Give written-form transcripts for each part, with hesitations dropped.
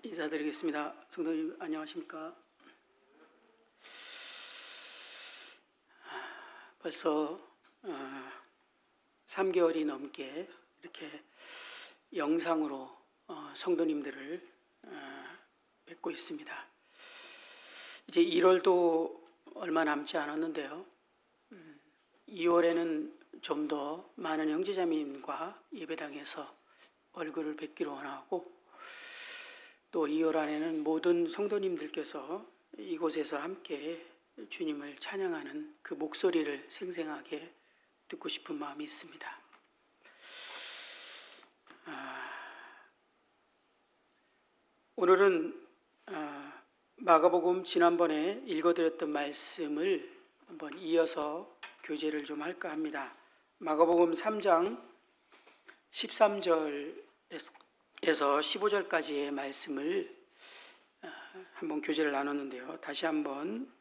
인사드리겠습니다. 성도님 안녕하십니까? 벌써 3개월이 넘게 이렇게 영상으로 성도님들을 뵙고 있습니다. 이제 1월도 얼마 남지 않았는데요. 2월에는 좀 더 많은 형제자매님과 예배당에서 얼굴을 뵙기를 원하고, 또 2월 안에는 모든 성도님들께서 이곳에서 함께 주님을 찬양하는 그 목소리를 생생하게 듣고 싶은 마음이 있습니다. 오늘은 마가복음 지난번에 읽어드렸던 말씀을 한번 이어서 교제를 좀 할까 합니다. 마가복음 3장 13절에서 15절까지의 말씀을 한번 교제를 나눴는데요. 다시 한번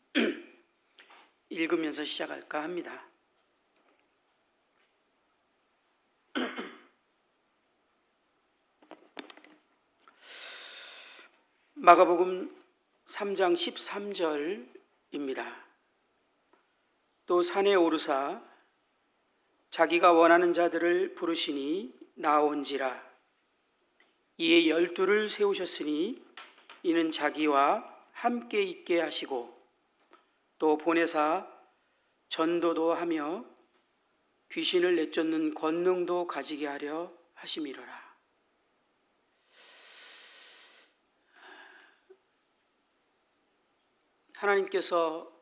읽으면서 시작할까 합니다. 마가복음 3장 13절입니다. 또 산에 오르사 자기가 원하는 자들을 부르시니 나온지라. 이에 12를 세우셨으니 이는 자기와 함께 있게 하시고, 또 보내사 전도도 하며 귀신을 내쫓는 권능도 가지게 하려 하심이로라. 하나님께서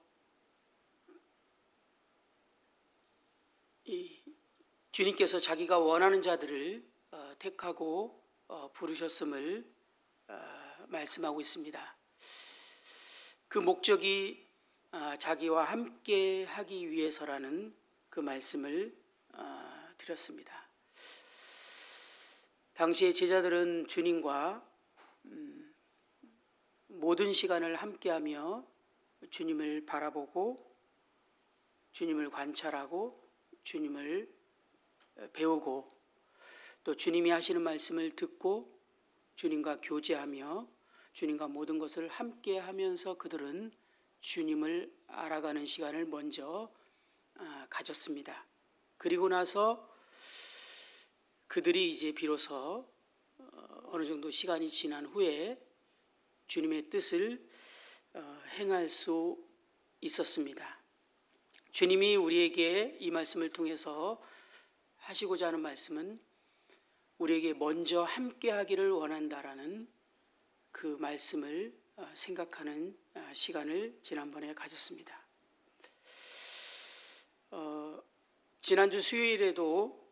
주님께서 자기가 원하는 자들을 택하고 부르셨음을 말씀하고 있습니다. 그 목적이 자기와 함께 하기 위해서라는 그 말씀을 드렸습니다. 당시의 제자들은 주님과 모든 시간을 함께하며 주님을 바라보고 주님을 관찰하고 주님을 배우고, 또 주님이 하시는 말씀을 듣고 주님과 교제하며 주님과 모든 것을 함께 하면서 그들은 주님을 알아가는 시간을 먼저 가졌습니다. 그리고 나서 그들이 이제 비로소 어느 정도 시간이 지난 후에 주님의 뜻을 행할 수 있었습니다. 주님이 우리에게 이 말씀을 통해서 하시고자 하는 말씀은 우리에게 먼저 함께 하기를 원한다라는 그 말씀을 생각하는 시간을 지난번에 가졌습니다. 지난주 수요일에도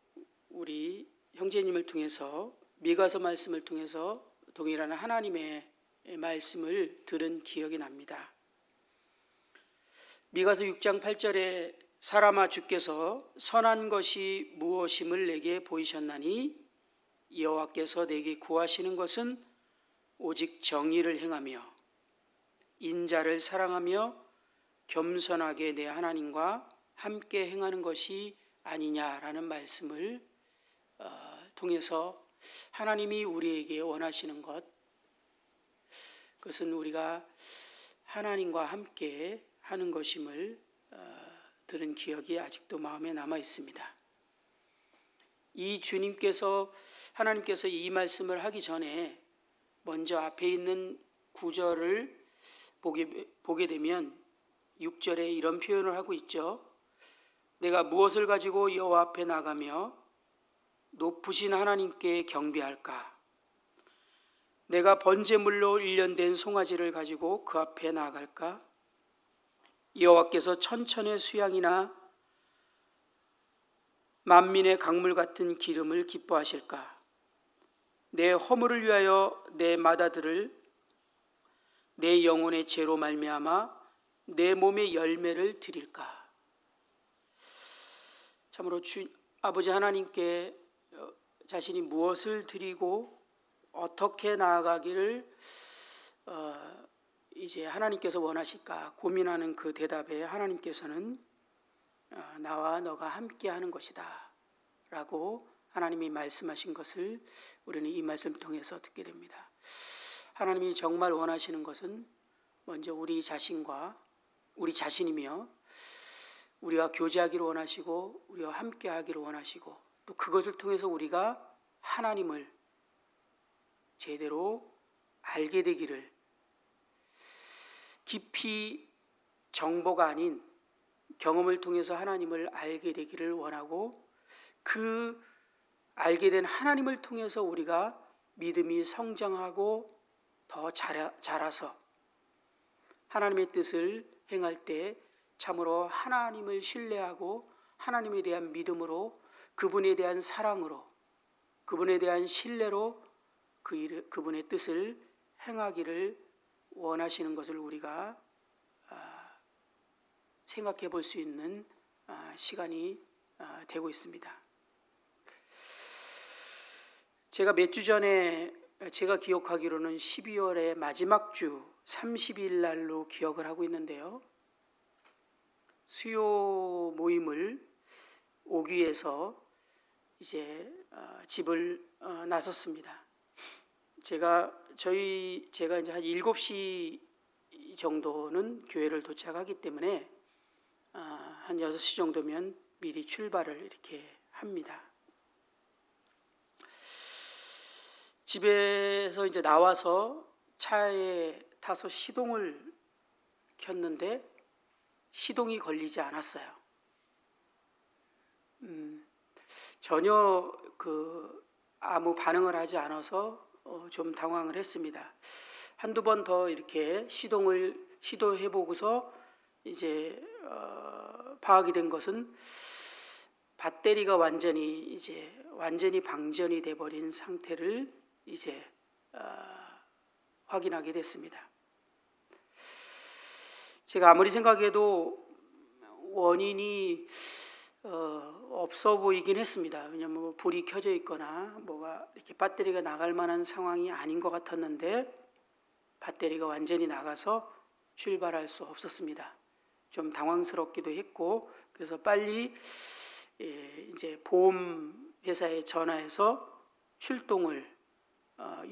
우리 형제님을 통해서 미가서 말씀을 통해서 동일한 하나님의 말씀을 들은 기억이 납니다. 미가서 6장 8절에 사람아, 주께서 선한 것이 무엇임을 내게 보이셨나니 여호와께서 내게 구하시는 것은 오직 정의를 행하며 인자를 사랑하며 겸손하게 내 하나님과 함께 행하는 것이 아니냐라는 말씀을 통해서 하나님이 우리에게 원하시는 것, 그것은 우리가 하나님과 함께 하는 것임을 들은 기억이 아직도 마음에 남아 있습니다. 이 하나님께서 이 말씀을 하기 전에 먼저 앞에 있는 구절을 보게 되면 6절에 이런 표현을 하고 있죠. 내가 무엇을 가지고 여호와 앞에 나가며 높으신 하나님께 경배할까? 내가 번제물로 일련된 송아지를 가지고 그 앞에 나아갈까? 여호와께서 천천의 수양이나 만민의 강물 같은 기름을 기뻐하실까? 내 허물을 위하여 내 마다들을 내 영혼의 죄로 말미암아 내 몸의 열매를 드릴까? 참으로 아버지 하나님께 자신이 무엇을 드리고 어떻게 나아가기를 이제 하나님께서 원하실까 고민하는 그 대답에 하나님께서는 나와 너가 함께 하는 것이다 라고 하나님이 말씀하신 것을 우리는 이 말씀을 통해서 듣게 됩니다. 하나님이 정말 원하시는 것은 먼저 우리 자신이며 우리가 교제하기를 원하시고 우리와 함께 하기를 원하시고 또 그것을 통해서 우리가 하나님을 제대로 알게 되기를, 깊이 정보가 아닌 경험을 통해서 하나님을 알게 되기를 원하고, 그 알게 된 하나님을 통해서 우리가 믿음이 성장하고 더 자라서 하나님의 뜻을 행할 때 참으로 하나님을 신뢰하고 하나님에 대한 믿음으로, 그분에 대한 사랑으로, 그분에 대한 신뢰로 그분의 뜻을 행하기를 원하시는 것을 우리가 생각해 볼 수 있는 시간이 되고 있습니다. 제가 몇 주 전에, 제가 기억하기로는 12월의 마지막 주 30일 날로 기억을 하고 있는데요, 수요 모임을 오기 위해서 이제 집을 나섰습니다. 제가 이제 한 7시 정도는 교회를 도착하기 때문에 한 6시 정도면 미리 출발을 이렇게 합니다. 집에서 이제 나와서 차에 타서 시동을 켰는데 시동이 걸리지 않았어요. 전혀 아무 반응을 하지 않아서 좀 당황을 했습니다. 한두 번 더 이렇게 시동을 시도해 보고서 이제 파악이 된 것은 배터리가 완전히 방전이 돼 버린 상태를 이제 확인하게 됐습니다. 제가 아무리 생각해도 원인이 없어 보이긴 했습니다. 왜냐하면 뭐 불이 켜져 있거나 뭐가 이렇게 배터리가 나갈 만한 상황이 아닌 것 같았는데 배터리가 완전히 나가서 출발할 수 없었습니다. 좀 당황스럽기도 했고, 그래서 빨리 이제 보험 회사에 전화해서 출동을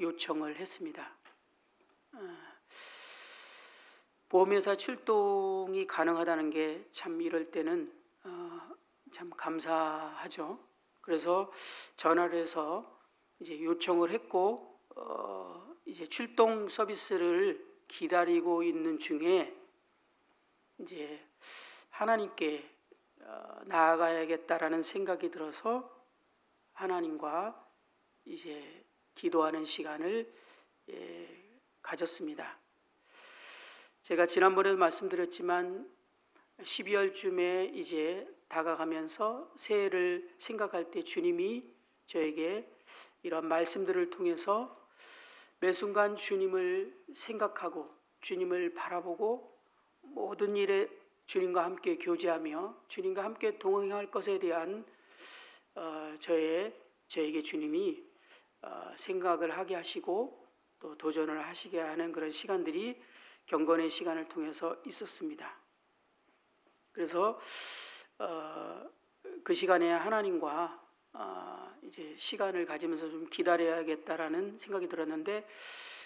요청을 했습니다. 보험회사 출동이 가능하다는 게 참 이럴 때는 참 감사하죠. 그래서 전화를 해서 이제 요청을 했고, 이제 출동 서비스를 기다리고 있는 중에 이제 하나님께 나아가야겠다라는 생각이 들어서 하나님과 이제 기도하는 시간을 가졌습니다. 제가 지난번에도 말씀드렸지만 12월쯤에 이제 다가가면서 새해를 생각할 때 주님이 저에게 이런 말씀들을 통해서 매 순간 주님을 생각하고 주님을 바라보고 모든 일에 주님과 함께 교제하며 주님과 함께 동행할 것에 대한 저에게 주님이 생각을 하게 하시고 또 도전을 하시게 하는 그런 시간들이 경건의 시간을 통해서 있었습니다. 그래서 그 시간에 하나님과 이제 시간을 가지면서 좀 기다려야겠다라는 생각이 들었는데,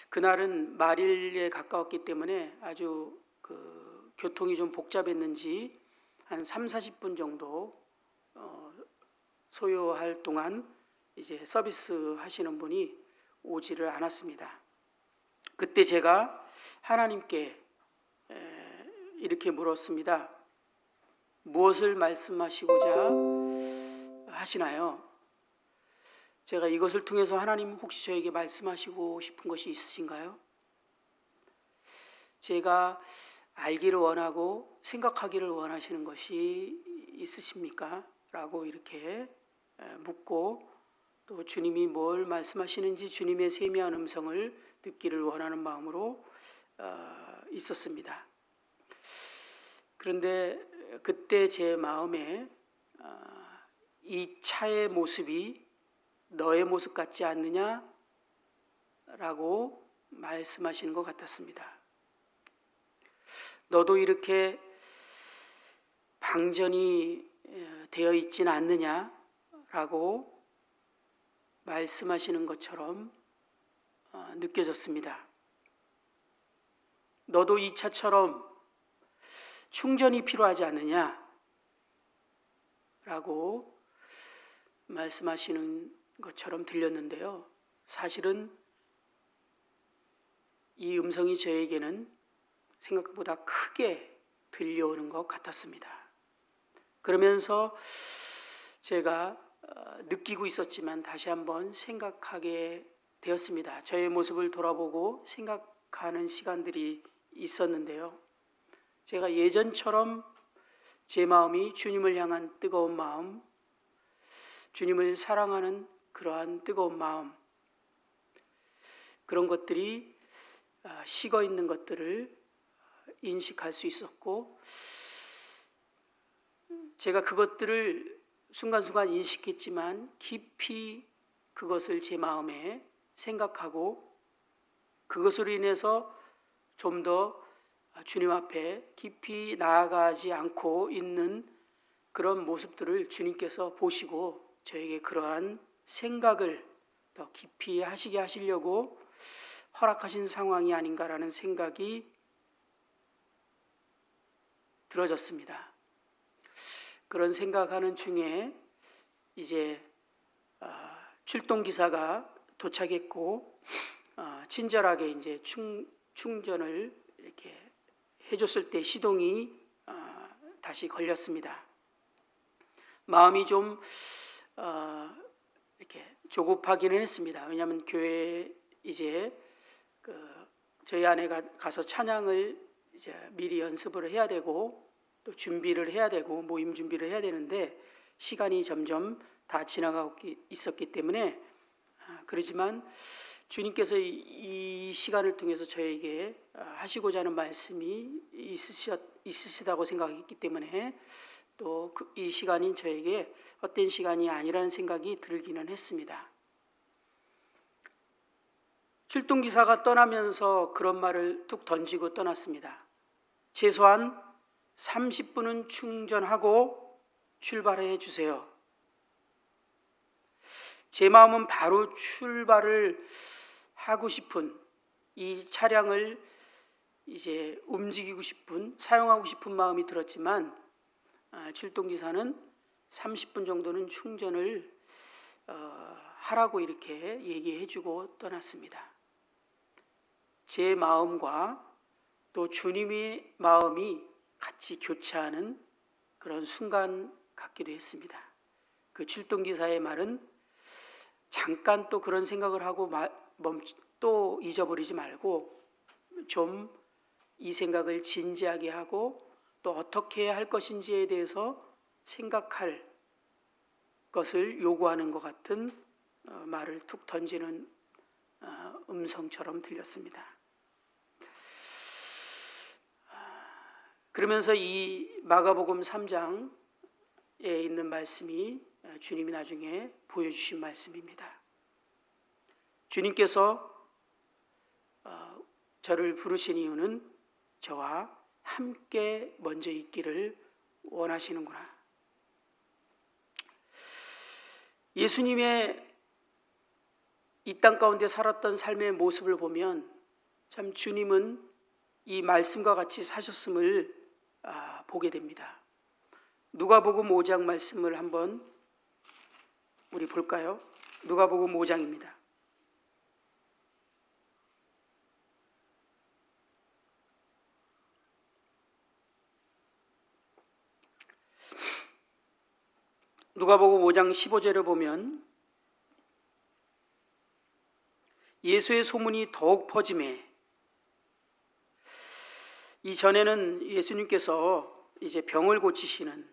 그날은 말일에 가까웠기 때문에 아주 교통이 좀 복잡했는지 한 30-40분 정도 소요할 동안 이제 서비스 하시는 분이 오지를 않았습니다. 그때 제가 하나님께 이렇게 물었습니다. 무엇을 말씀하시고자 하시나요? 제가 이것을 통해서 하나님 혹시 저에게 말씀하시고 싶은 것이 있으신가요? 제가 알기를 원하고 생각하기를 원하시는 것이 있으십니까? 라고 이렇게 묻고, 또 주님이 뭘 말씀하시는지 주님의 세미한 음성을 듣기를 원하는 마음으로 있었습니다. 그런데 그때 제 마음에 이 차의 모습이 너의 모습 같지 않느냐? 라고 말씀하시는 것 같았습니다. 너도 이렇게 방전이 되어 있지는 않느냐? 라고 말씀하시는 것처럼 느껴졌습니다. 너도 이 차처럼 충전이 필요하지 않느냐? 라고 말씀하시는 것처럼 들렸는데요. 사실은 이 음성이 저에게는 생각보다 크게 들려오는 것 같았습니다. 그러면서 제가 느끼고 있었지만 다시 한번 생각하게 되었습니다. 저의 모습을 돌아보고 생각하는 시간들이 있었는데요. 제가 예전처럼 제 마음이 주님을 향한 뜨거운 마음, 주님을 사랑하는 그러한 뜨거운 마음, 그런 것들이 식어 있는 것들을 인식할 수 있었고, 제가 그것들을 순간순간 인식했지만 깊이 그것을 제 마음에 생각하고 그것으로 인해서 좀 더 주님 앞에 깊이 나아가지 않고 있는 그런 모습들을 주님께서 보시고 저에게 그러한 생각을 더 깊이 하시게 하시려고 허락하신 상황이 아닌가라는 생각이 들어졌습니다. 그런 생각하는 중에 이제 출동기사가 도착했고 친절하게 이제 충전을 이렇게 해줬을 때 시동이 다시 걸렸습니다. 마음이 좀 이렇게 조급하기는 했습니다. 왜냐하면 교회에 이제 저희 아내가 가서 찬양을 이제 미리 연습을 해야 되고 또 준비를 해야 되고 모임 준비를 해야 되는데 시간이 점점 다 지나가고 있었기 때문에 그렇지만 주님께서 이 시간을 통해서 저에게 하시고자 하는 말씀이 있으시다고 생각했기 때문에 또 이 시간이 저에게 헛된 시간이 아니라는 생각이 들기는 했습니다. 출동기사가 떠나면서 그런 말을 툭 던지고 떠났습니다. 최소한 30분은 충전하고 출발해 주세요. 제 마음은 바로 출발을 하고 싶은, 이 차량을 이제 움직이고 싶은, 사용하고 싶은 마음이 들었지만 출동기사는 30분 정도는 충전을 하라고 이렇게 얘기해 주고 떠났습니다. 제 마음과 또 주님의 마음이 같이 교차하는 그런 순간 같기도 했습니다. 그 출동기사의 말은 잠깐 또 그런 생각을 하고 또 잊어버리지 말고 좀 이 생각을 진지하게 하고 또 어떻게 할 것인지에 대해서 생각할 것을 요구하는 것 같은 말을 툭 던지는 음성처럼 들렸습니다. 그러면서 이 마가복음 3장에 있는 말씀이 주님이 나중에 보여주신 말씀입니다. 주님께서 저를 부르신 이유는 저와 함께 먼저 있기를 원하시는구나. 예수님의 이 땅 가운데 살았던 삶의 모습을 보면 참 주님은 이 말씀과 같이 사셨음을 보게 됩니다. 누가복음 5장 말씀을 한번 우리 볼까요? 누가복음 5장입니다. 누가복음 5장 15절을 보면 예수의 소문이 더욱 퍼짐에, 이전에는 예수님께서 이제 병을 고치시는,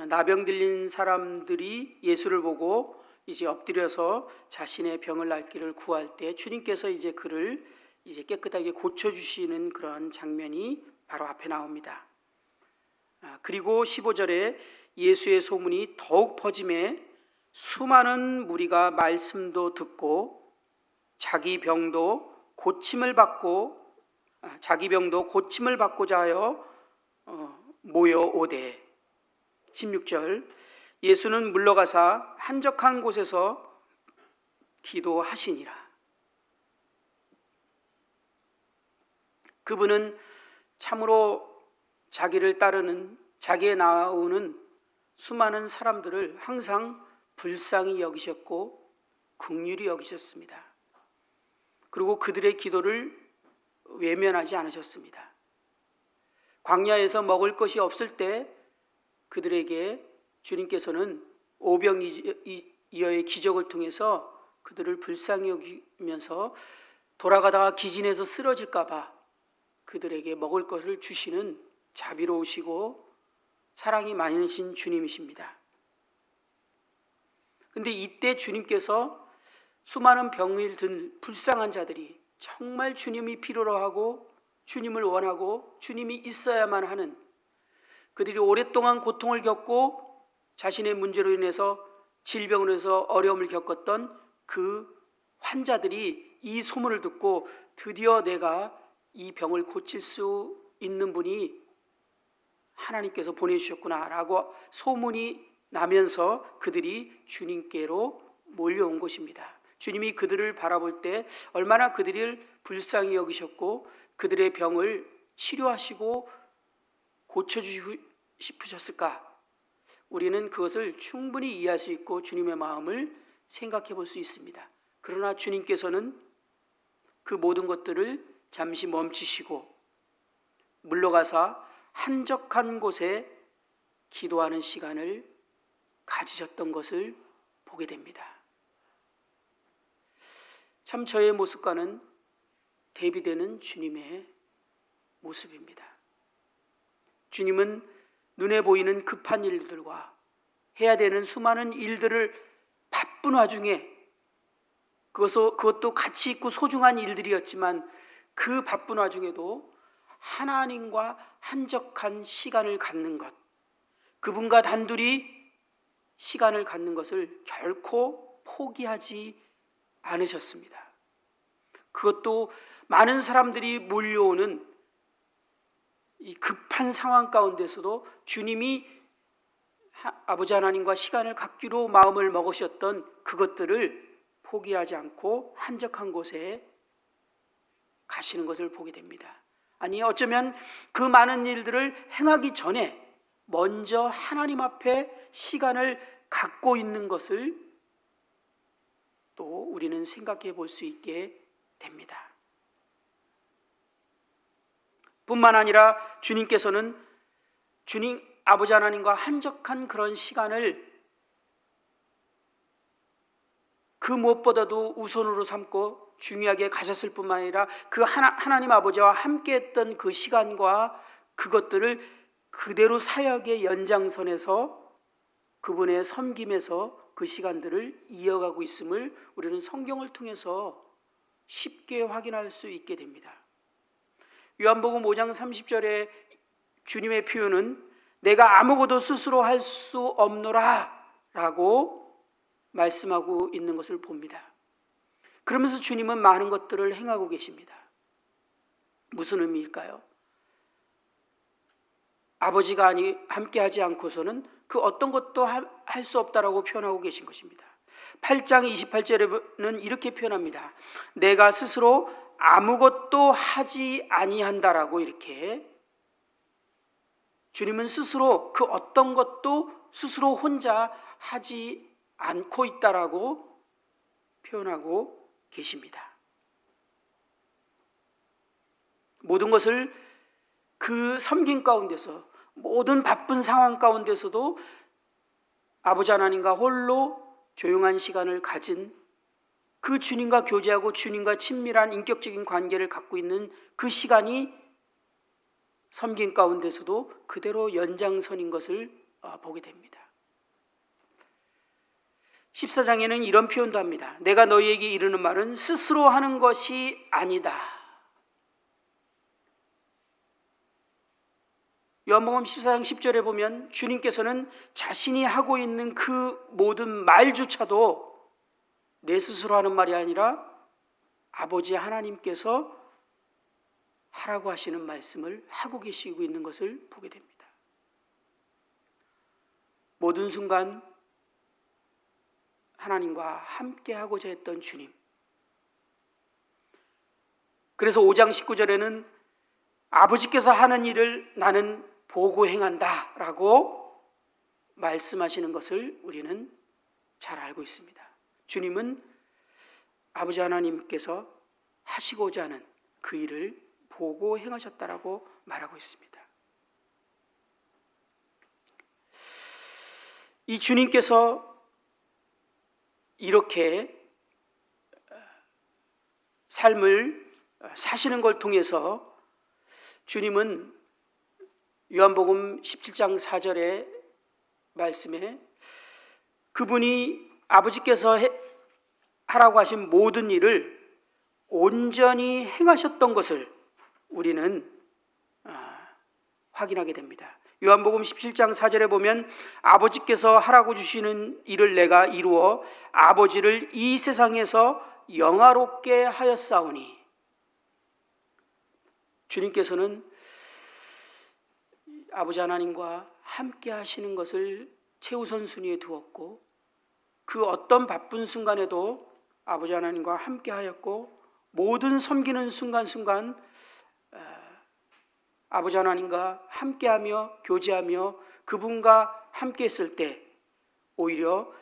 나병 들린 사람들이 예수를 보고 이제 엎드려서 자신의 병을 낫기를 구할 때 주님께서 이제 그를 이제 깨끗하게 고쳐주시는 그런 장면이 바로 앞에 나옵니다. 그리고 15절에 예수의 소문이 더욱 퍼짐에 수많은 무리가 말씀도 듣고 자기 병도 고침을 받고자 하여 모여오되. 16절, 예수는 물러가사 한적한 곳에서 기도하시니라. 그 그분은 참으로 자기를 따르는, 자기에 나오는 수많은 사람들을 항상 불쌍히 여기셨고 긍휼히 여기셨습니다. 그리고 그들의 기도를 외면하지 않으셨습니다. 광야에서 먹을 것이 없을 때 그들에게 주님께서는 오병이어의 기적을 통해서 그들을 불쌍히 여기면서 돌아가다가 기진해서 쓰러질까 봐 그들에게 먹을 것을 주시는 자비로우시고 사랑이 많으신 주님이십니다. 그런데 이때 주님께서 수많은 병을 든 불쌍한 자들이 정말 주님이 필요로 하고 주님을 원하고 주님이 있어야만 하는, 그들이 오랫동안 고통을 겪고 자신의 문제로 인해서 질병으로 인해서 어려움을 겪었던 그 환자들이 이 소문을 듣고 드디어 내가 이 병을 고칠 수 있는 분이 하나님께서 보내주셨구나라고 소문이 나면서 그들이 주님께로 몰려온 것입니다. 주님이 그들을 바라볼 때 얼마나 그들을 불쌍히 여기셨고 그들의 병을 치료하시고 고쳐주시고 싶으셨을까? 우리는 그것을 충분히 이해할 수 있고 주님의 마음을 생각해 볼 수 있습니다. 그러나 주님께서는 그 모든 것들을 잠시 멈추시고 물러가서 한적한 곳에 기도하는 시간을 가지셨던 것을 보게 됩니다. 참 저의 모습과는 대비되는 주님의 모습입니다. 주님은 눈에 보이는 급한 일들과 해야 되는 수많은 일들을 바쁜 와중에 그것도 가치 있고 소중한 일들이었지만 그 바쁜 와중에도 하나님과 한적한 시간을 갖는 것, 그분과 단둘이 시간을 갖는 것을 결코 포기하지 않으셨습니다. 그것도 많은 사람들이 몰려오는 이 급한 상황 가운데서도 주님이 아버지 하나님과 시간을 갖기로 마음을 먹으셨던 그것들을 포기하지 않고 한적한 곳에 가시는 것을 보게 됩니다. 아니, 어쩌면 그 많은 일들을 행하기 전에 먼저 하나님 앞에 시간을 갖고 있는 것을 또 우리는 생각해 볼 수 있게 됩니다. 뿐만 아니라 주님께서는 주님 아버지 하나님과 한적한 그런 시간을 그 무엇보다도 우선으로 삼고 중요하게 가졌을 뿐만 아니라 그 하나님 아버지와 함께했던 그 시간과 그것들을 그대로 사역의 연장선에서 그분의 섬김에서 그 시간들을 이어가고 있음을 우리는 성경을 통해서 쉽게 확인할 수 있게 됩니다. 요한복음 5장 30절에 주님의 표현은 내가 아무것도 스스로 할 수 없노라 라고 말씀하고 있는 것을 봅니다. 그러면서 주님은 많은 것들을 행하고 계십니다. 무슨 의미일까요? 아버지가 함께하지 않고서는 그 어떤 것도 할 수 없다라고 표현하고 계신 것입니다. 8장 28절에는 이렇게 표현합니다. 내가 스스로 아무것도 하지 아니한다라고 이렇게 주님은 스스로 그 어떤 것도 스스로 혼자 하지 않고 있다라고 표현하고 계십니다. 모든 것을 그 섬김 가운데서 모든 바쁜 상황 가운데서도 아버지 하나님과 홀로 조용한 시간을 가진 그 주님과 교제하고 주님과 친밀한 인격적인 관계를 갖고 있는 그 시간이 섬김 가운데서도 그대로 연장선인 것을 보게 됩니다. 14장에는 이런 표현도 합니다. 내가 너희에게 이르는 말은 스스로 하는 것이 아니다. 요한복음 14장 10절에 보면 주님께서는 자신이 하고 있는 그 모든 말조차도 내 스스로 하는 말이 아니라 아버지 하나님께서 하라고 하시는 말씀을 하고 계시고 있는 것을 보게 됩니다. 모든 순간 하나님과 함께 하고자 했던 주님. 그래서 5장 19절에는 아버지께서 하는 일을 나는 보고 행한다 라고 말씀하시는 것을 우리는 잘 알고 있습니다. 주님은 아버지 하나님께서 하시고자 하는 그 일을 보고 행하셨다라고 말하고 있습니다. 이 주님께서 이렇게 삶을 사시는 걸 통해서 주님은 요한복음 17장 4절의 말씀에 그분이 아버지께서 하라고 하신 모든 일을 온전히 행하셨던 것을 우리는 확인하게 됩니다. 요한복음 17장 4절에 보면 아버지께서 하라고 주시는 일을 내가 이루어 아버지를 이 세상에서 영화롭게 하였사오니, 주님께서는 아버지 하나님과 함께 하시는 것을 최우선순위에 두었고 그 어떤 바쁜 순간에도 아버지 하나님과 함께 하였고 모든 섬기는 순간순간 아버지 하나님과 함께하며 교제하며 그분과 함께 했을 때 오히려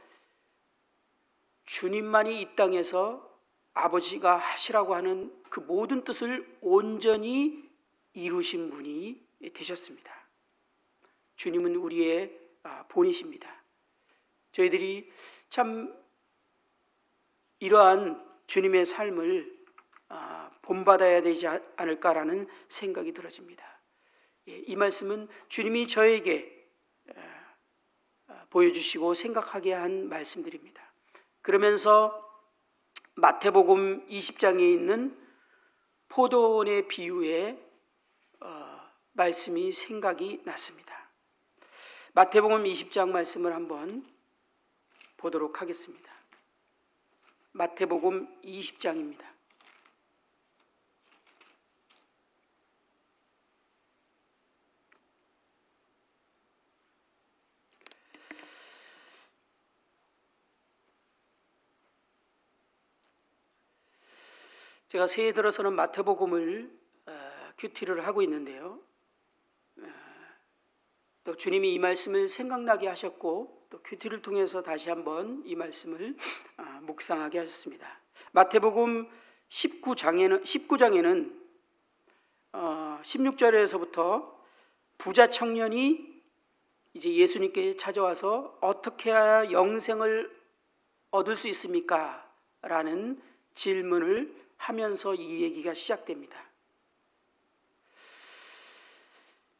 주님만이 이 땅에서 아버지가 하시라고 하는 그 모든 뜻을 온전히 이루신 분이 되셨습니다. 주님은 우리의 본이십니다. 저희들이 참 이러한 주님의 삶을 본받아야 되지 않을까라는 생각이 들어집니다. 이 말씀은 주님이 저에게 보여주시고 생각하게 한 말씀들입니다. 그러면서 마태복음 20장에 있는 포도원의 비유의 말씀이 생각이 났습니다. 마태복음 20장 말씀을 한번 보도록 하겠습니다. 마태복음 20장입니다. 제가 새해 들어서는 마태복음을 큐티를 하고 있는데요. 또 주님이 이 말씀을 생각나게 하셨고 또 큐티를 통해서 다시 한번 이 말씀을 묵상하게 하셨습니다. 마태복음 19장에는 16절에서부터 부자 청년이 이제 예수님께 찾아와서 어떻게 해야 영생을 얻을 수 있습니까? 라는 질문을 하면서 이 얘기가 시작됩니다.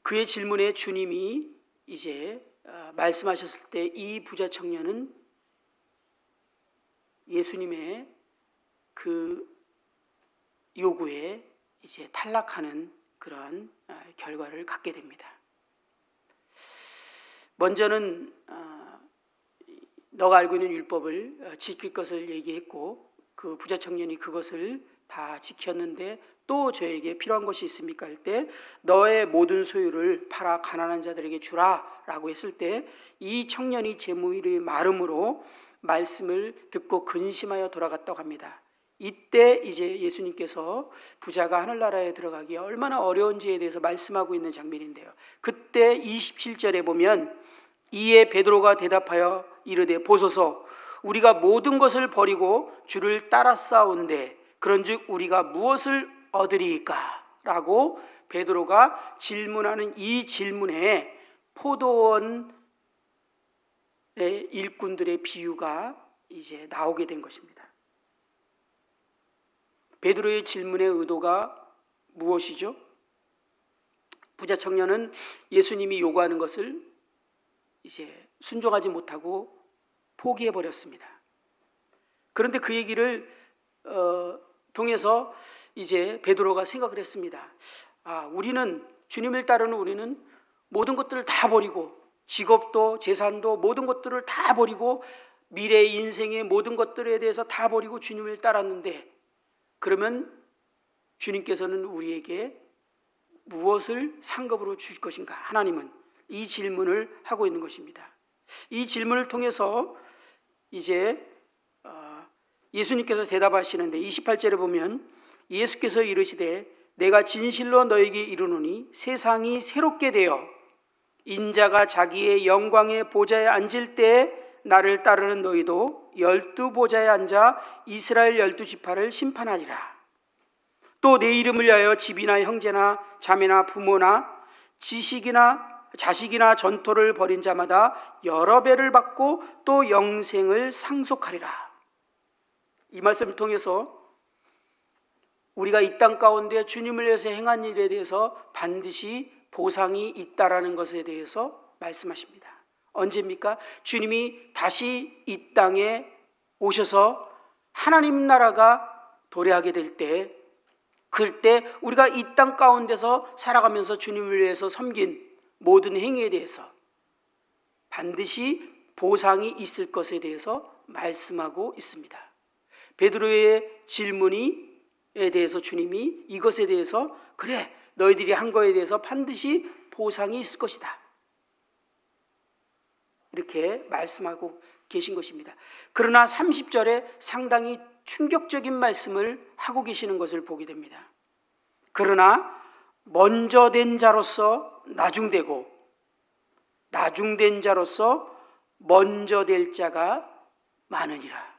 그의 질문에 주님이 이제 말씀하셨을 때 이 부자 청년은 예수님의 그 요구에 이제 탈락하는 그런 결과를 갖게 됩니다. 먼저는 너가 알고 있는 율법을 지킬 것을 얘기했고 그 부자 청년이 그것을 다 지켰는데 또 저에게 필요한 것이 있습니까? 할 때 너의 모든 소유를 팔아 가난한 자들에게 주라 라고 했을 때 이 청년이 재물이 마름으로 말씀을 듣고 근심하여 돌아갔다고 합니다. 이때 이제 예수님께서 부자가 하늘나라에 들어가기 얼마나 어려운지에 대해서 말씀하고 있는 장면인데요. 그때 27절에 보면 이에 베드로가 대답하여 이르되 보소서 우리가 모든 것을 버리고 주를 따라싸운데 그런즉 우리가 무엇을 얻으리이까? 라고 베드로가 질문하는 이 질문에 포도원의 일꾼들의 비유가 이제 나오게 된 것입니다. 베드로의 질문의 의도가 무엇이죠? 부자 청년은 예수님이 요구하는 것을 이제 순종하지 못하고 포기해 버렸습니다. 그런데 그 얘기를 통해서 이제 베드로가 생각을 했습니다. 우리는 주님을 따르는 우리는 모든 것들을 다 버리고 직업도 재산도 모든 것들을 다 버리고 미래의 인생의 모든 것들에 대해서 다 버리고 주님을 따랐는데 그러면 주님께서는 우리에게 무엇을 상급으로 주실 것인가? 하나님은 이 질문을 하고 있는 것입니다. 이 질문을 통해서 이제 예수님께서 대답하시는데 28절에 보면 예수께서 이르시되 내가 진실로 너에게 이르노니 세상이 새롭게 되어 인자가 자기의 영광의 보좌에 앉을 때에 나를 따르는 너희도 12보좌에 앉아 이스라엘 12지파를 심판하리라. 또 내 이름을 위하여 집이나 형제나 자매나 부모나 자식이나 전토를 벌인 자마다 여러 배를 받고 또 영생을 상속하리라. 이 말씀을 통해서 우리가 이 땅 가운데 주님을 위해서 행한 일에 대해서 반드시 보상이 있다라는 것에 대해서 말씀하십니다. 언제입니까? 주님이 다시 이 땅에 오셔서 하나님 나라가 도래하게 될 때, 그때 우리가 이 땅 가운데서 살아가면서 주님을 위해서 섬긴 모든 행위에 대해서 반드시 보상이 있을 것에 대해서 말씀하고 있습니다. 베드로의 질문에 대해서 주님이 이것에 대해서 그래, 너희들이 한 거에 대해서 반드시 보상이 있을 것이다, 이렇게 말씀하고 계신 것입니다. 그러나 30절에 상당히 충격적인 말씀을 하고 계시는 것을 보게 됩니다. 그러나 먼저 된 자로서 나중되고 나중된 자로서 먼저 될 자가 많으니라.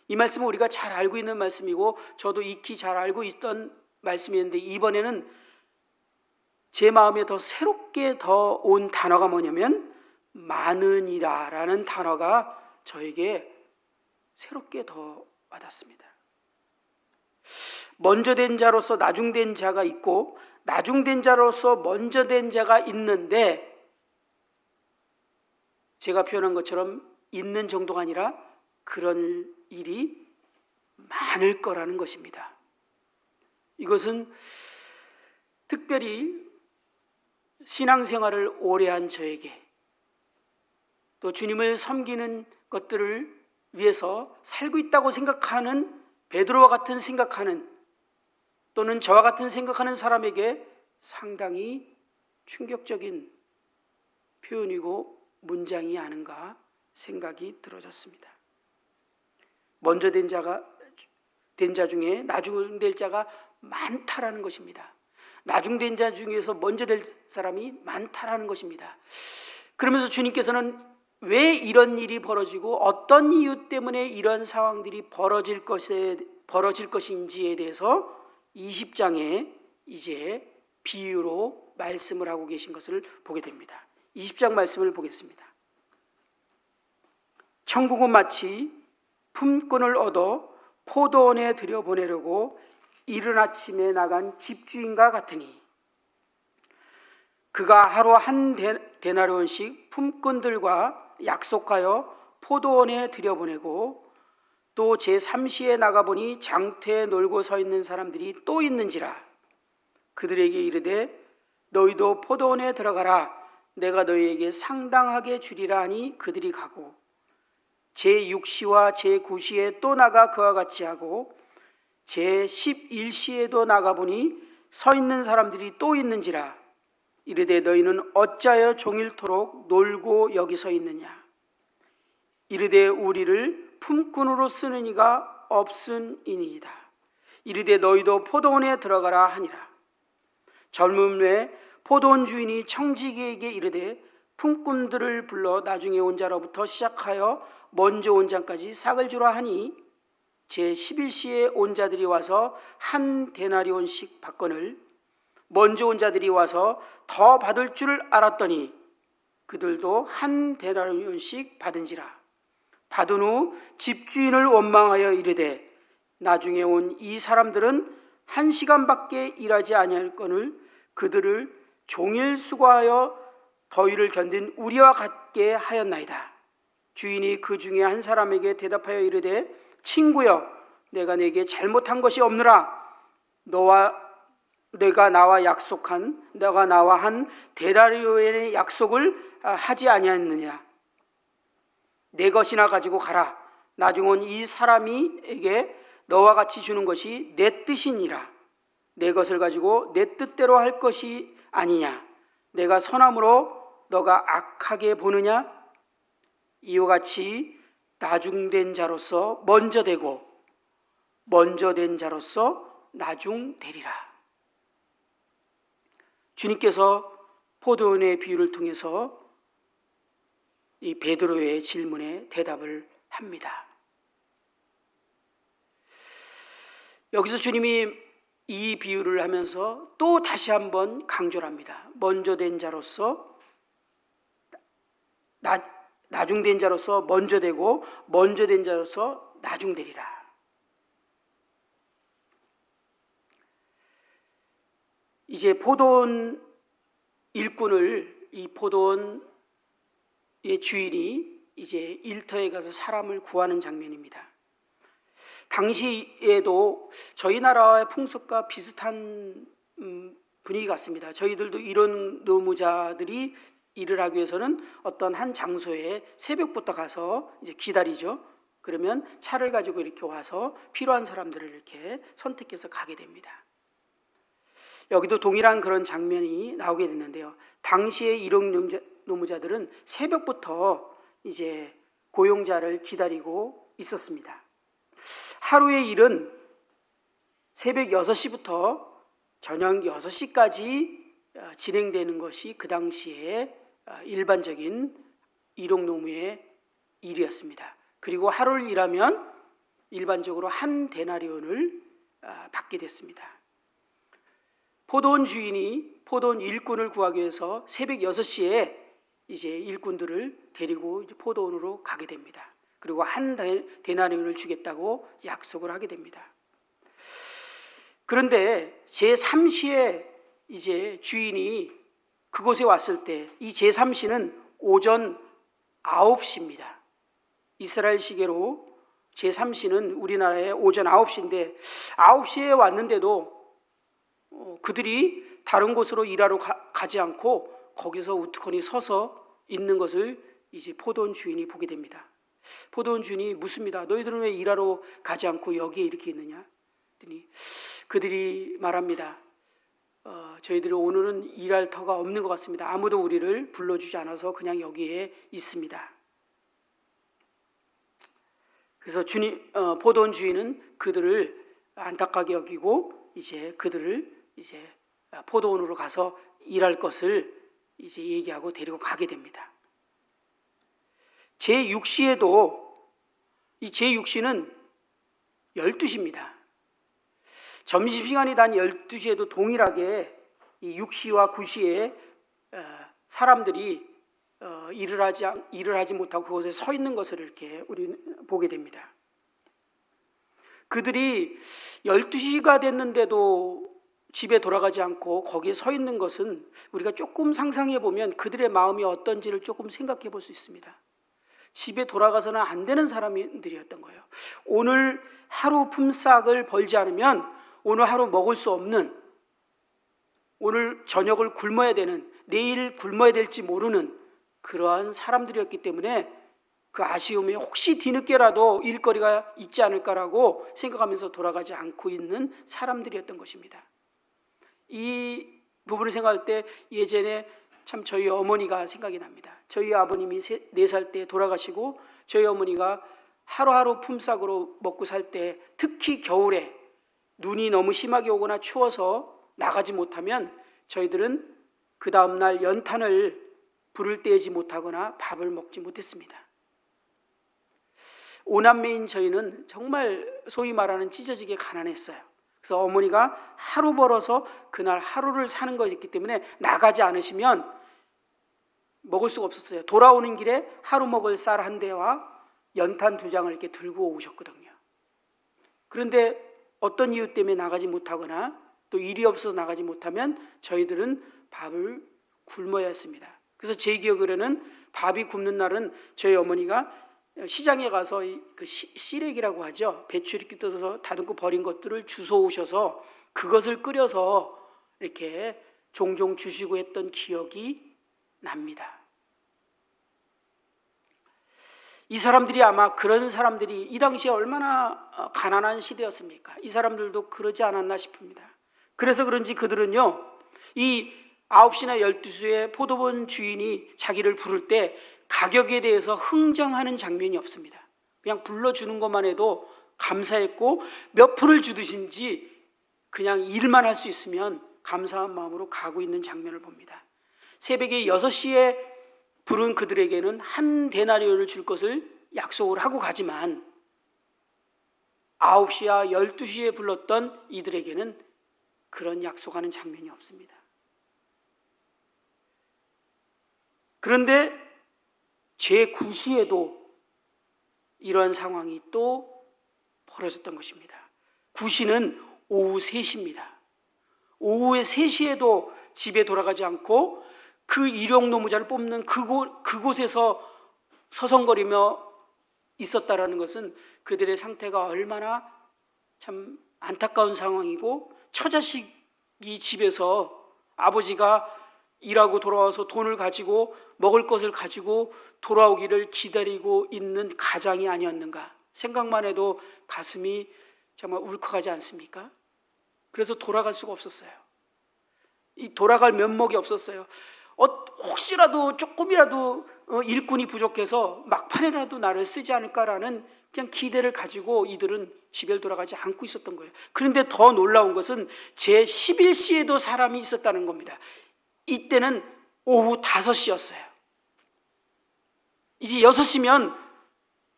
이 말씀은 우리가 잘 알고 있는 말씀이고 저도 익히 잘 알고 있던 말씀이었는데, 이번에는 제 마음에 더 새롭게 더 온 단어가 뭐냐면 많으니라라는 단어가 저에게 새롭게 더 와닿습니다. 먼저 된 자로서 나중된 자가 있고 나중된 자로서 먼저 된 자가 있는데, 제가 표현한 것처럼 있는 정도가 아니라 그런 일이 많을 거라는 것입니다. 이것은 특별히 신앙생활을 오래 한 저에게, 또 주님을 섬기는 것들을 위해서 살고 있다고 생각하는 베드로와 같은 생각하는, 또는 저와 같은 생각하는 사람에게 상당히 충격적인 표현이고 문장이 아닌가 생각이 들어졌습니다. 먼저 된 자 중에 나중될 자가 많다라는 것입니다. 나중된 자 중에서 먼저 될 사람이 많다라는 것입니다. 그러면서 주님께서는 왜 이런 일이 벌어지고 어떤 이유 때문에 이런 상황들이 벌어질 것인지에 대해서 20장에 이제 비유로 말씀을 하고 계신 것을 보게 됩니다. 20장 말씀을 보겠습니다. 천국은 마치 품꾼을 얻어 포도원에 들여보내려고 이른 아침에 나간 집주인과 같으니, 그가 하루 한 데나리온씩 품꾼들과 약속하여 포도원에 들여보내고 또 제3시에 나가보니 장터에 놀고 서 있는 사람들이 또 있는지라. 그들에게 이르되 너희도 포도원에 들어가라, 내가 너희에게 상당하게 주리라 하니 그들이 가고 제6시와 제9시에 또 나가 그와 같이 하고 제11시에도 나가보니 서 있는 사람들이 또 있는지라. 이르되 너희는 어찌하여 종일토록 놀고 여기 서 있느냐. 이르되 우리를 품꾼으로 쓰는 이가 없음이니이다. 이르되 너희도 포도원에 들어가라 하니라. 젊음에 포도원 주인이 청지기에게 이르되 품꾼들을 불러 나중에 온 자로부터 시작하여 먼저 온 자까지 삭을 주라 하니 제11시에 온 자들이 와서 한 데나리온씩 받거늘 먼저 온 자들이 와서 더 받을 줄 알았더니 그들도 한 데나리온씩 받은지라. 받은 후 집주인을 원망하여 이르되 나중에 온 이 사람들은 1시간밖에 일하지 아니할거늘 그들을 종일 수고하여 더위를 견딘 우리와 같게 하였나이다. 주인이 그 중에 한 사람에게 대답하여 이르되 친구여, 내가 내게 잘못한 것이 없느라 내가 나와 한 데나리온의 약속을 하지 아니하였느냐. 내 것이나 가지고 가라. 나중 온 이 사람에게 너와 같이 주는 것이 내 뜻이니라. 내 것을 가지고 내 뜻대로 할 것이 아니냐. 내가 선함으로 너가 악하게 보느냐. 이와 같이 나중된 자로서 먼저 되고 먼저 된 자로서 나중 되리라. 주님께서 포도원의 비유를 통해서 이 베드로의 질문에 대답을 합니다. 여기서 주님이 이 비유를 하면서 또 다시 한번 강조를 합니다. 먼저 된 자로서 나중 된 자로서 먼저 되고 먼저 된 자로서 나중 되리라. 이제 포도원 일꾼을 이 포도원의 주인이 이제 일터에 가서 사람을 구하는 장면입니다. 당시에도 저희 나라의 풍습과 비슷한 분위기 같습니다. 저희들도 이런 노무자들이 일을 하기 위해서는 어떤 한 장소에 새벽부터 가서 이제 기다리죠. 그러면 차를 가지고 이렇게 와서 필요한 사람들을 이렇게 선택해서 가게 됩니다. 여기도 동일한 그런 장면이 나오게 됐는데요. 당시의 일용노무자들은 새벽부터 이제 고용자를 기다리고 있었습니다. 하루의 일은 새벽 6시부터 저녁 6시까지 진행되는 것이 그 당시에 일반적인 일용노무의 일이었습니다. 그리고 하루를 일하면 일반적으로 한 데나리온을 받게 됐습니다. 포도원 주인이 포도원 일꾼을 구하기 위해서 새벽 6시에 이제 일꾼들을 데리고 이제 포도원으로 가게 됩니다. 그리고 한 데나리온을 주겠다고 약속을 하게 됩니다. 그런데 제3시에 이제 주인이 그곳에 왔을 때 이 제3시는 오전 9시입니다. 이스라엘 시계로 제3시는 우리나라의 오전 9시인데 9시에 왔는데도 그들이 다른 곳으로 일하러 가지 않고 거기서 우두커니 서서 있는 것을 이제 포도원 주인이 보게 됩니다. 포도원 주인이 묻습니다. 너희들은 왜 일하러 가지 않고 여기에 이렇게 있느냐? 그들이 말합니다. 저희들이 오늘은 일할 터가 없는 것 같습니다. 아무도 우리를 불러주지 않아서 그냥 여기에 있습니다. 그래서 포도원 주인은 그들을 안타깝게 여기고 이제 그들을 이제 포도원으로 가서 일할 것을 이제 얘기하고 데리고 가게 됩니다. 제6시에도 이 제6시는 12시입니다. 점심시간이 단 12시에도 동일하게 이 6시와 9시에 사람들이 일을 하지 못하고 그곳에 서 있는 것을 이렇게 우리는 보게 됩니다. 그들이 12시가 됐는데도 집에 돌아가지 않고 거기에 서 있는 것은 우리가 조금 상상해 보면 그들의 마음이 어떤지를 조금 생각해 볼 수 있습니다. 집에 돌아가서는 안 되는 사람들이었던 거예요. 오늘 하루 품삯을 벌지 않으면 오늘 하루 먹을 수 없는, 오늘 저녁을 굶어야 되는, 내일 굶어야 될지 모르는 그러한 사람들이었기 때문에 그 아쉬움에 혹시 뒤늦게라도 일거리가 있지 않을까라고 생각하면서 돌아가지 않고 있는 사람들이었던 것입니다. 이 부분을 생각할 때 예전에 참 저희 어머니가 생각이 납니다. 저희 아버님이 4살 때 돌아가시고 저희 어머니가 하루하루 품삯으로 먹고 살 때 특히 겨울에 눈이 너무 심하게 오거나 추워서 나가지 못하면 저희들은 그 다음날 연탄을 불을 떼지 못하거나 밥을 먹지 못했습니다. 5남매인 저희는 정말 소위 말하는 찢어지게 가난했어요. 그래서 어머니가 하루 벌어서 그날 하루를 사는 것이기 때문에 나가지 않으시면 먹을 수가 없었어요. 돌아오는 길에 하루 먹을 쌀 한 대와 연탄 2장을 이렇게 들고 오셨거든요. 그런데 어떤 이유 때문에 나가지 못하거나 또 일이 없어서 나가지 못하면 저희들은 밥을 굶어야 했습니다. 그래서 제 기억으로는 밥이 굶는 날은 저희 어머니가 시장에 가서 그 시래기라고 하죠. 배추 이렇게 뜯어서 다듬고 버린 것들을 주워 오셔서 그것을 끓여서 이렇게 종종 주시고 했던 기억이 납니다. 이 사람들이 아마 그런 사람들이 이 당시에 얼마나 가난한 시대였습니까? 이 사람들도 그러지 않았나 싶습니다. 그래서 그런지 그들은요, 이 9시나 12시에 포도원 주인이 자기를 부를 때 가격에 대해서 흥정하는 장면이 없습니다. 그냥 불러주는 것만 해도 감사했고 몇 푼을 주듯인지 그냥 일만 할 수 있으면 감사한 마음으로 가고 있는 장면을 봅니다. 새벽에 6시에 부른 그들에게는 한 데나리온을 줄 것을 약속을 하고 가지만 9시와 12시에 불렀던 이들에게는 그런 약속하는 장면이 없습니다. 그런데 제9시에도 이러한 상황이 또 벌어졌던 것입니다. 9시는 오후 3시입니다. 오후에 3시에도 집에 돌아가지 않고 그 일용 노무자를 뽑는 그곳에서 서성거리며 있었다라는 것은 그들의 상태가 얼마나 참 안타까운 상황이고, 처자식이 집에서 아버지가 일하고 돌아와서 돈을 가지고 먹을 것을 가지고 돌아오기를 기다리고 있는 가장이 아니었는가 생각만 해도 가슴이 정말 울컥하지 않습니까? 그래서 돌아갈 수가 없었어요. 이 돌아갈 면목이 없었어요. 혹시라도 조금이라도 일꾼이 부족해서 막판에라도 나를 쓰지 않을까라는 그냥 기대를 가지고 이들은 집에 돌아가지 않고 있었던 거예요. 그런데 더 놀라운 것은 제11시에도 사람이 있었다는 겁니다. 이때는 오후 5시였어요. 이제 6시면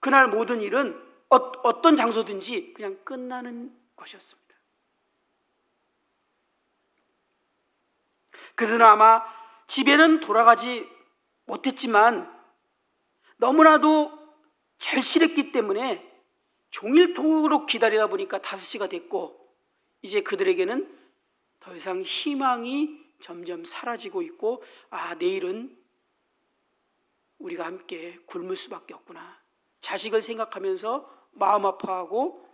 그날 모든 일은 어떤 장소든지 그냥 끝나는 것이었습니다. 그들은 아마 집에는 돌아가지 못했지만 너무나도 절실했기 때문에 종일토록 기다리다 보니까 5시가 됐고, 이제 그들에게는 더 이상 희망이 점점 사라지고 있고, 내일은 우리가 함께 굶을 수밖에 없구나. 자식을 생각하면서 마음 아파하고,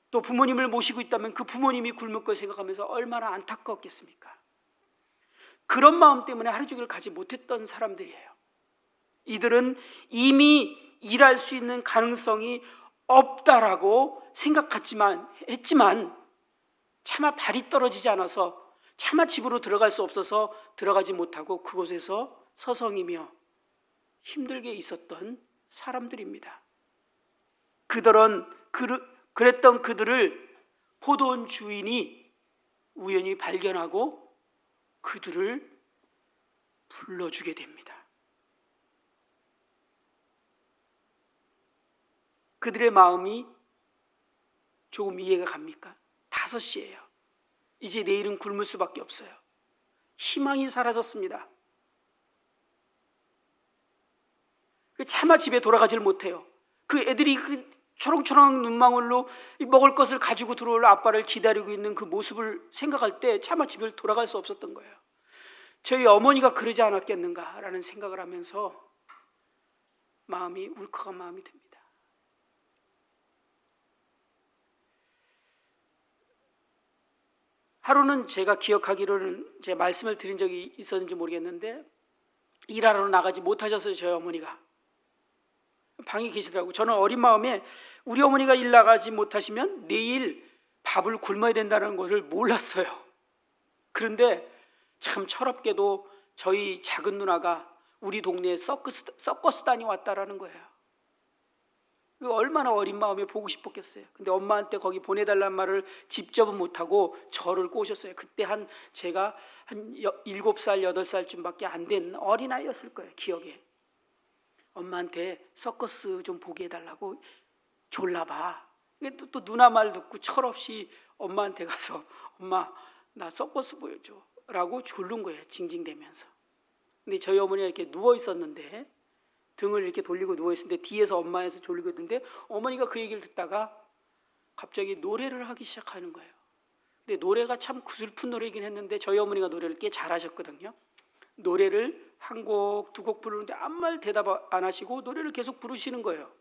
또 부모님을 모시고 있다면 그 부모님이 굶을 걸 생각하면서 얼마나 안타까웠겠습니까? 그런 마음 때문에 하루 종일 가지 못했던 사람들이에요. 이들은 이미 일할 수 있는 가능성이 없다라고 했지만 차마 발이 떨어지지 않아서, 차마 집으로 들어갈 수 없어서 들어가지 못하고 그곳에서 서성이며 힘들게 있었던 사람들입니다. 그랬던 그들을 포도원 주인이 우연히 발견하고 그들을 불러주게 됩니다. 그들의 마음이 조금 이해가 갑니까? 5시예요. 이제 내일은 굶을 수밖에 없어요. 희망이 사라졌습니다. 차마 집에 돌아가질 못해요. 그 애들이 그 초롱초롱 눈망울로 먹을 것을 가지고 들어올 아빠를 기다리고 있는 그 모습을 생각할 때 차마 집에 돌아갈 수 없었던 거예요. 저희 어머니가 그러지 않았겠는가라는 생각을 하면서 마음이 울컥한 마음이 듭니다. 하루는 제가 기억하기로는 제가 말씀을 드린 적이 있었는지 모르겠는데, 일하러 나가지 못하셨어요. 저희 어머니가 방에 계시더라고요. 저는 어린 마음에 우리 어머니가 일 나가지 못하시면 내일 밥을 굶어야 된다는 것을 몰랐어요. 그런데 참 철없게도 저희 작은 누나가 우리 동네에 서커스단이 왔다라는 거예요. 얼마나 어린 마음에 보고 싶었겠어요. 근데 엄마한테 거기 보내달란 말을 직접은 못하고 저를 꼬셨어요. 그때 제가 한 7살, 8살쯤밖에 안 된 어린아이였을 거예요. 기억에. 엄마한테 서커스 좀 보게 해달라고 졸라봐. 또 누나 말 듣고 철없이 엄마한테 가서 엄마 나 서커스 보여줘 라고 졸른 거예요. 징징대면서. 근데 저희 어머니가 이렇게 누워 있었는데, 등을 이렇게 돌리고 누워 있었는데 뒤에서 엄마에서 졸리고 있는데, 어머니가 그 얘기를 듣다가 갑자기 노래를 하기 시작하는 거예요. 근데 노래가 참 구슬픈 노래이긴 했는데 저희 어머니가 노래를 꽤 잘하셨거든요. 노래를 한 곡, 2곡 부르는데 아무 말 대답 안 하시고 노래를 계속 부르시는 거예요.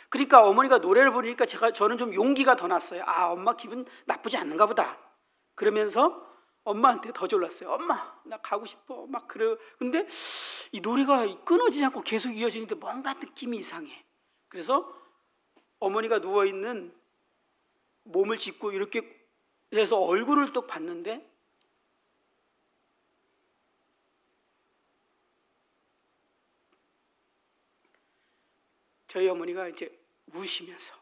그러니까 어머니가 노래를 부르니까 저는 좀 용기가 더 났어요. 엄마 기분 나쁘지 않는가 보다. 그러면서 엄마한테 더 졸랐어요. 엄마 나 가고 싶어 막 그래. 근데 이 노래가 끊어지지 않고 계속 이어지는데 뭔가 느낌이 이상해. 그래서 어머니가 누워있는 몸을 짚고 이렇게 해서 얼굴을 또 봤는데, 저희 어머니가 이제 우시면서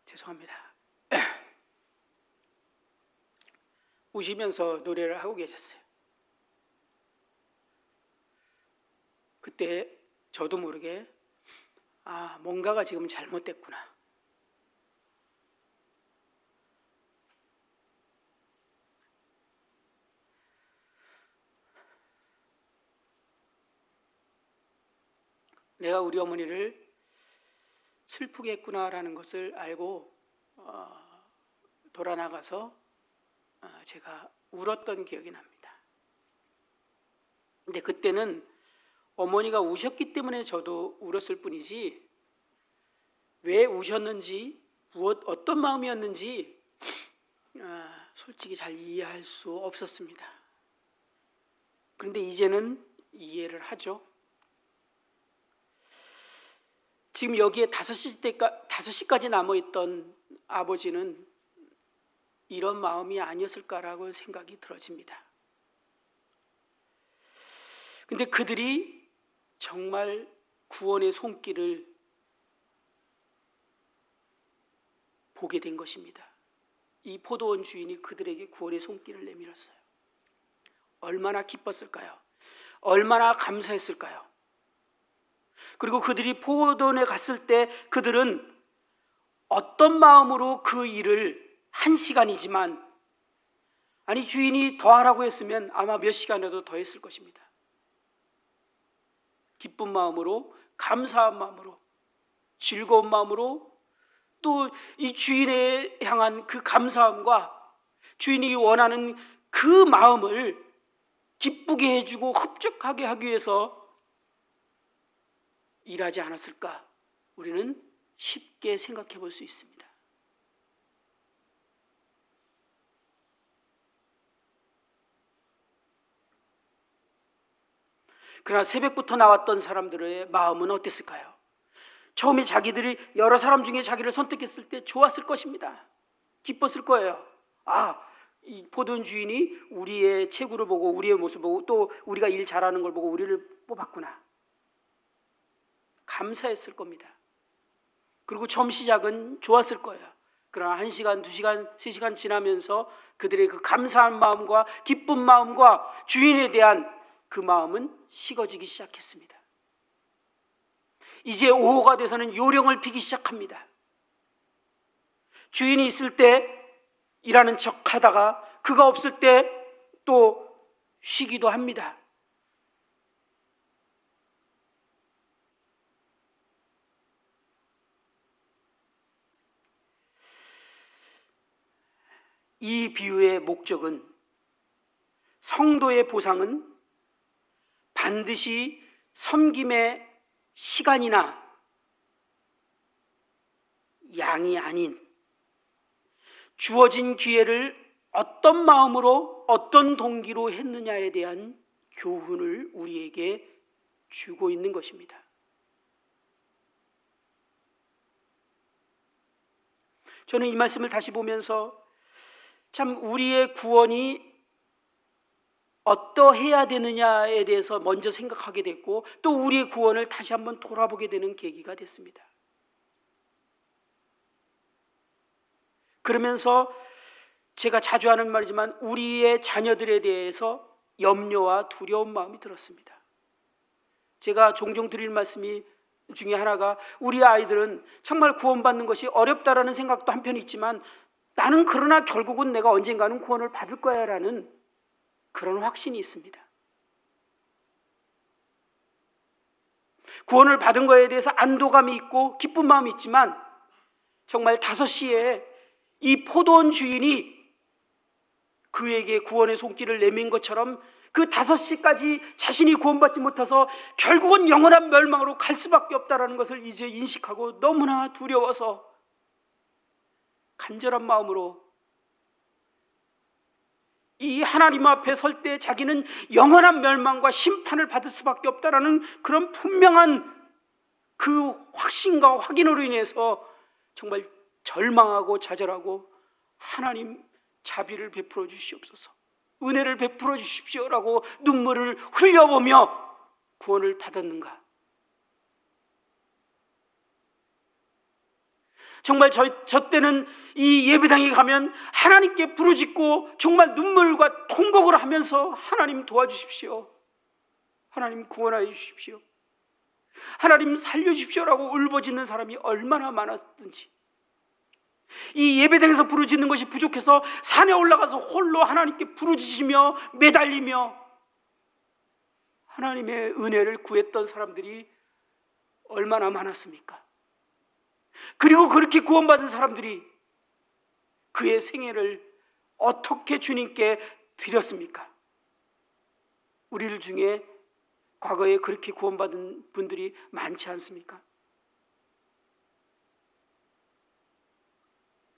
죄송합니다. 우시면서 노래를 하고 계셨어요. 그때 저도 모르게 뭔가가 지금 잘못됐구나. 내가 우리 어머니를 슬프게 했구나라는 것을 알고 돌아 나가서 제가 울었던 기억이 납니다. 근데 그때는 어머니가 우셨기 때문에 저도 울었을 뿐이지 왜 우셨는지 어떤 마음이었는지 솔직히 잘 이해할 수 없었습니다. 그런데 이제는 이해를 하죠. 지금 여기에 5시까지 남아있던 아버지는 이런 마음이 아니었을까라고 생각이 들어집니다. 근데 그들이 정말 구원의 손길을 보게 된 것입니다. 이 포도원 주인이 그들에게 구원의 손길을 내밀었어요. 얼마나 기뻤을까요? 얼마나 감사했을까요? 그리고 그들이 포도원에 갔을 때 그들은 어떤 마음으로 그 일을 1시간이지만 주인이 더 하라고 했으면 아마 몇 시간이라도 더 했을 것입니다. 기쁜 마음으로, 감사한 마음으로, 즐거운 마음으로, 또 이 주인에 향한 그 감사함과 주인이 원하는 그 마음을 기쁘게 해주고 흡족하게 하기 위해서 일하지 않았을까? 우리는 쉽게 생각해 볼 수 있습니다. 그러나 새벽부터 나왔던 사람들의 마음은 어땠을까요? 처음에 자기들이 여러 사람 중에 자기를 선택했을 때 좋았을 것입니다. 기뻤을 거예요. 이 포도원 주인이 우리의 체구를 보고 우리의 모습을 보고 또 우리가 일 잘하는 걸 보고 우리를 뽑았구나. 감사했을 겁니다. 그리고 처음 시작은 좋았을 거예요. 그러나 1시간, 2시간, 3시간 지나면서 그들의 그 감사한 마음과 기쁜 마음과 주인에 대한 그 마음은 식어지기 시작했습니다. 이제 오후가 돼서는 요령을 피기 시작합니다. 주인이 있을 때 일하는 척 하다가 그가 없을 때 또 쉬기도 합니다. 이 비유의 목적은 성도의 보상은 반드시 섬김의 시간이나 양이 아닌 주어진 기회를 어떤 마음으로 어떤 동기로 했느냐에 대한 교훈을 우리에게 주고 있는 것입니다. 저는 이 말씀을 다시 보면서 참 우리의 구원이 어떠해야 되느냐에 대해서 먼저 생각하게 됐고 또 우리의 구원을 다시 한번 돌아보게 되는 계기가 됐습니다. 그러면서 제가 자주 하는 말이지만 우리의 자녀들에 대해서 염려와 두려운 마음이 들었습니다. 제가 종종 드릴 말씀이 중에 하나가 우리 아이들은 정말 구원받는 것이 어렵다라는 생각도 한편 있지만 나는 그러나 결국은 내가 언젠가는 구원을 받을 거야 라는 그런 확신이 있습니다. 구원을 받은 거에 대해서 안도감이 있고 기쁜 마음이 있지만 정말 5시에 이 포도원 주인이 그에게 구원의 손길을 내민 것처럼 그 5시까지 자신이 구원받지 못해서 결국은 영원한 멸망으로 갈 수밖에 없다는 것을 이제 인식하고 너무나 두려워서 간절한 마음으로 이 하나님 앞에 설 때 자기는 영원한 멸망과 심판을 받을 수밖에 없다라는 그런 분명한 그 확신과 확인으로 인해서 정말 절망하고 좌절하고 하나님 자비를 베풀어 주시옵소서, 은혜를 베풀어 주십시오라고 눈물을 흘려보며 구원을 받았는가? 정말 저 때는 이 예배당에 가면 하나님께 부르짖고 정말 눈물과 통곡을 하면서 하나님 도와주십시오, 하나님 구원하여 주십시오, 하나님 살려주십시오라고 울부짖는 사람이 얼마나 많았든지, 이 예배당에서 부르짖는 것이 부족해서 산에 올라가서 홀로 하나님께 부르짖으며 매달리며 하나님의 은혜를 구했던 사람들이 얼마나 많았습니까? 그리고 그렇게 구원받은 사람들이 그의 생애를 어떻게 주님께 드렸습니까? 우리들 중에 과거에 그렇게 구원받은 분들이 많지 않습니까?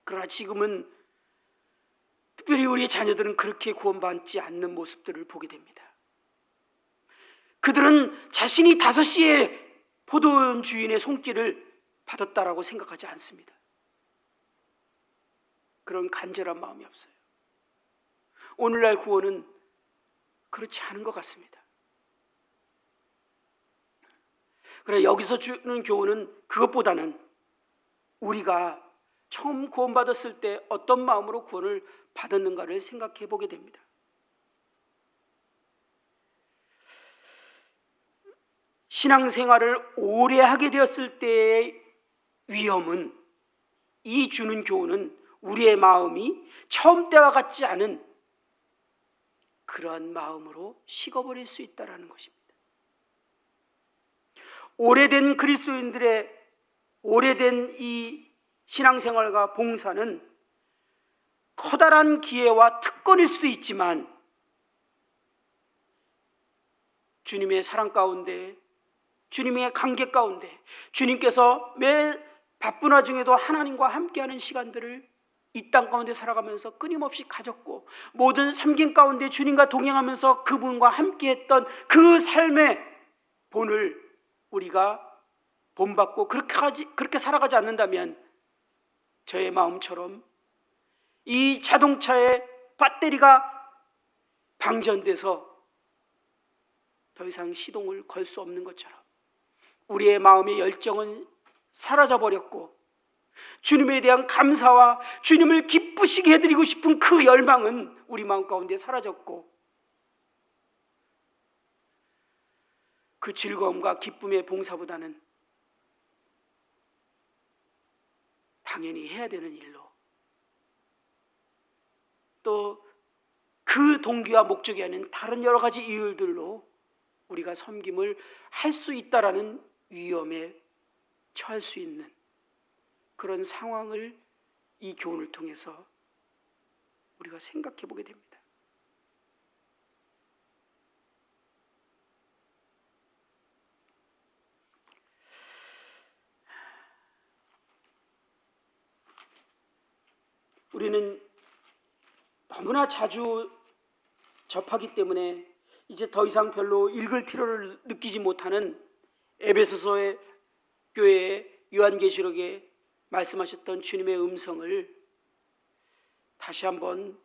그러나 지금은 특별히 우리의 자녀들은 그렇게 구원받지 않는 모습들을 보게 됩니다. 그들은 자신이 5시에 포도원 주인의 손길을 받았다라고 생각하지 않습니다. 그런 간절한 마음이 없어요. 오늘날 구원은 그렇지 않은 것 같습니다. 그래, 여기서 주는 교훈은 그것보다는 우리가 처음 구원받았을 때 어떤 마음으로 구원을 받았는가를 생각해 보게 됩니다. 신앙생활을 오래 하게 되었을 때의 위험은, 이 주는 교훈은 우리의 마음이 처음 때와 같지 않은 그러한 마음으로 식어버릴 수 있다는 것입니다. 오래된 그리스도인들의 오래된 이 신앙생활과 봉사는 커다란 기회와 특권일 수도 있지만 주님의 사랑 가운데, 주님의 관계 가운데, 주님께서 매 바쁜 와중에도 하나님과 함께하는 시간들을 이 땅 가운데 살아가면서 끊임없이 가졌고, 모든 삶김 가운데 주님과 동행하면서 그분과 함께했던 그 삶의 본을 우리가 본받고 그렇게 살아가지 않는다면 저의 마음처럼 이 자동차의 배터리가 방전돼서 더 이상 시동을 걸 수 없는 것처럼 우리의 마음의 열정은 사라져버렸고, 주님에 대한 감사와 주님을 기쁘시게 해드리고 싶은 그 열망은 우리 마음 가운데 사라졌고, 그 즐거움과 기쁨의 봉사보다는 당연히 해야 되는 일로, 또 그 동기와 목적이 아닌 다른 여러 가지 이유들로 우리가 섬김을 할 수 있다라는 위험에 처할 수 있는 그런 상황을 이 교훈을 통해서 우리가 생각해 보게 됩니다. 우리는 너무나 자주 접하기 때문에 이제 더 이상 별로 읽을 필요를 느끼지 못하는 에베소서의 교회의 요한계시록에 말씀하셨던 주님의 음성을 다시 한번